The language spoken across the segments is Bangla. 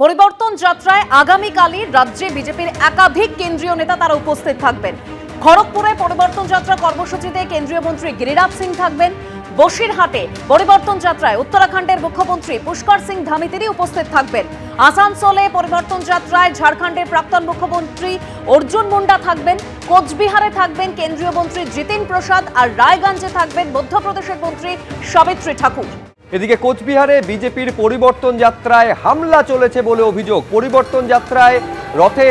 পরিবর্তন যাত্রায় আগামীকালই রাজ্যে বিজেপির একাধিক কেন্দ্রীয় নেতা তারা উপস্থিত থাকবেন। খড়গপুরে পরিবর্তন যাত্রা কর্মসূচিতে কেন্দ্রীয় মন্ত্রী গিরিরাজ সিং থাকবেন। বসিরহাটে পরিবর্তন যাত্রায় উত্তরাখণ্ডের মুখ্যমন্ত্রী পুষ্কর সিং ধামি তিনি উপস্থিত থাকবেন। আসানসোলে পরিবর্তন যাত্রায় ঝাড়খণ্ডের প্রাক্তন মুখ্যমন্ত্রী অর্জুন মুন্ডা থাকবেন। কোচবিহারে থাকবেন কেন্দ্রীয় মন্ত্রী জিতিন প্রসাদ, আর রায়গঞ্জে থাকবেন মধ্যপ্রদেশের মন্ত্রী সাবিত্রী ঠাকুর। এদিকে কোচবিহারে বিজেপির পরিবর্তন যাত্রায় হামলা চলেছে বলে অভিযোগ। পরিবর্তন যাত্রায় রথে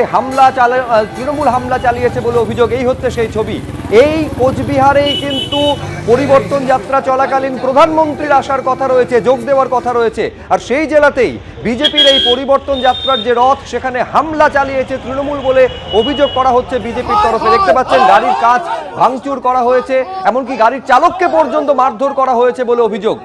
তৃণমূল হামলা চালিয়েছে বলে অভিযোগ। এই হচ্ছে সেই ছবি। এই কোচবিহারেই কিন্তু পরিবর্তন যাত্রা চলাকালীন প্রধানমন্ত্রীর আসার কথা রয়েছে, যোগ দেওয়ার কথা রয়েছে, আর সেই জেলাতেই বিজেপির এই পরিবর্তন যাত্রার যে রথ সেখানে হামলা চালিয়েছে তৃণমূল বলে অভিযোগ করা হচ্ছে বিজেপির তরফে। দেখতে পাচ্ছেন গাড়ির কাঁচ ভাঙচুর করা হয়েছে, এমনকি গাড়ির চালককে পর্যন্ত মারধর করা হয়েছে বলে অভিযোগ।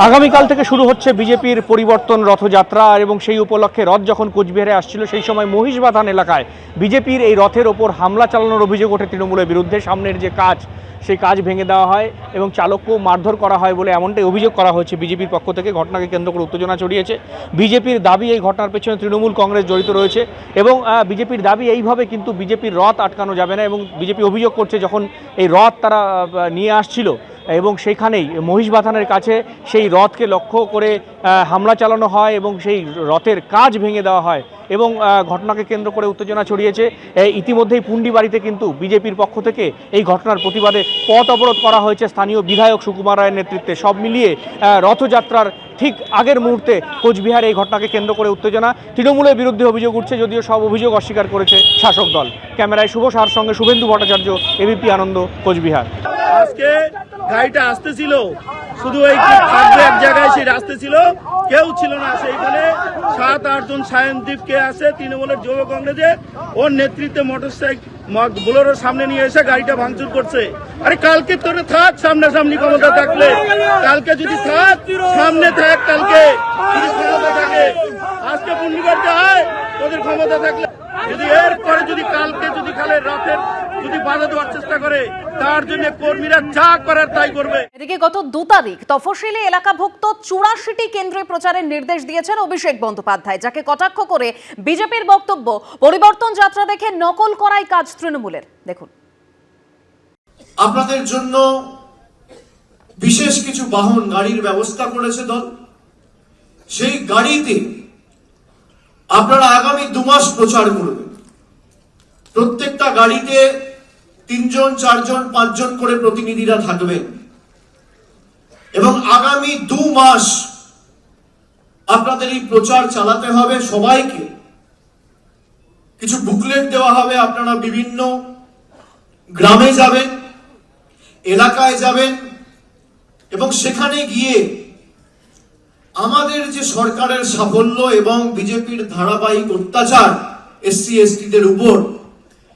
আগামীকাল থেকে শুরু হচ্ছে বিজেপির পরিবর্তন রথযাত্রা, এবং সেই উপলক্ষে রথ যখন কোচবিহারে আসছিল সেই সময় মহিষবাথান এলাকায় বিজেপির এই রথের ওপর হামলা চালানোর অভিযোগ ওঠে তৃণমূলের বিরুদ্ধে। সামনের যে কাজ সেই কাজ ভেঙে দেওয়া হয় এবং চালককেও মারধর করা হয় বলে এমনটাই অভিযোগ করা হয়েছে বিজেপির পক্ষ থেকে। ঘটনাকে কেন্দ্র করে উত্তেজনা ছড়িয়েছে। বিজেপির দাবি এই ঘটনার পেছনে তৃণমূল কংগ্রেস জড়িত রয়েছে, এবং বিজেপির দাবি এইভাবে কিন্তু বিজেপির রথ আটকানো যাবে না। এবং বিজেপি অভিযোগ করছে যখন এই রথ তারা নিয়ে আসছিল এবং সেইখানেই মহিষবাথানের কাছে সেই রথকে লক্ষ্য করে হামলা চালানো হয় এবং সেই রথের কাজ ভেঙে দেওয়া হয়, এবং ঘটনাকে কেন্দ্র করে উত্তেজনা ছড়িয়েছে। ইতিমধ্যেই পুন্ডিবাড়িতে কিন্তু বিজেপির পক্ষ থেকে এই ঘটনার প্রতিবাদে পথ অবরোধ করা হয়েছে স্থানীয় বিধায়ক সুকুমার রায়ের নেতৃত্বে। সব মিলিয়ে রথযাত্রার ঠিক আগের মুহূর্তে কোচবিহারে এই ঘটনাকে কেন্দ্র করে উত্তেজনা। তৃণমূলের বিরুদ্ধে অভিযোগ উঠছে, যদিও সব অভিযোগ অস্বীকার করেছে শাসক দল। ক্যামেরায় শুভ সাহার সঙ্গে শুভেন্দু ভট্টাচার্য, এবিপি আনন্দ, কোচবিহার। আজকে গাড়িটা আসতেছিল, শুধু এই থাকবে এক জায়গায় সেই রাস্তা ছিল, কেউ ছিল না। সেইখানে 7-8 জন সায়নদীপকে আছে তৃণমূলের যুব কংগ্রেসের, ওর নেতৃত্বে মোটরসাইকেল বোলেরোর সামনে নিয়ে এসে গাড়িটা ভাঙচুর করছে। আরে কালকে তোরে থাক সামনাসামনি ক্ষমতা থাকলে, কালকে যদি থাক সামনে থাক, কালকে যদি ক্ষমতা থাকে, আজকে পুন্ডিবাড়িতে হয় তোদের ক্ষমতা থাকলে। যদি এরপরে যদি কালকে যদি খালে রথের যদি বাধা দেওয়ার চেষ্টা করে, তার জন্য কর্মীরা যা করার তাই করবে। এদিকে গত 2 তারিখ তফসিলি এলাকাভুক্ত 84টি কেন্দ্রে প্রচারের নির্দেশ দিয়েছেন অভিষেক বন্দ্যোপাধ্যায়, যাকে কটাক্ষ করে বিজেপির বক্তব্য পরিবর্তন যাত্রা দেখে নকল করাই কাজ তৃণমূলের। দেখুন, আপনাদের জন্য বিশেষ কিছু বাহন গাড়ির ব্যবস্থা করেছে দল। সেই গাড়িতে আপনারা আগামী 2 মাস প্রচার করবেন। প্রত্যেকটা গাড়িতে 3 জন 4 জন 5 জন করে প্রতিনিধিরা থাকবেন, এবং আগামী 2 মাস আপনাদের এই প্রচার চালাতে হবে। সবাইকে কিছু বুকলেট দেওয়া হবে, আপনারা বিভিন্ন গ্রামে যাবেন, এলাকায় যাবেন, এবং সেখানে গিয়ে আমাদের যে সরকারের সাফল্য এবং বিজেপির ধারাবাহিক অত্যাচার এসসি এসটিদের উপর,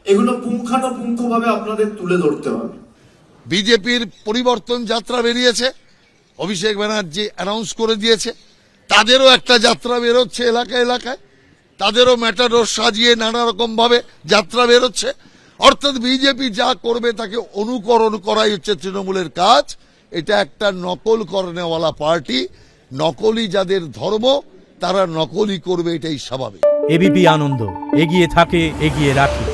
এগুলো পুঙ্খানুপুঙ্খভাবে আপনাদের তুলে ধরতে হবে। বিজেপির পরিবর্তন যাত্রা বেরিয়েছে, অভিষেক ব্যানার্জি অ্যানাউন্স করে দিয়েছে। তাদেরও একটা যাত্রা বেরোচ্ছে এলাকায় এলাকায়, তাদেরও ম্যাটাডোর সাজিয়ে নানা রকম ভাবে যাত্রা বেরোচ্ছে। অর্থাৎ বিজেপি যা করবে তাকে অনুকরণ করাই হচ্ছে তৃণমূলের কাজ। এটা একটা নকল করনেওয়ালা পার্টি, নকলই যাদের ধর্ম তারা নকলই করবে, এটাই স্বাভাবিক। এবিপি আনন্দ, এগিয়ে থাকে, এগিয়ে রাখে।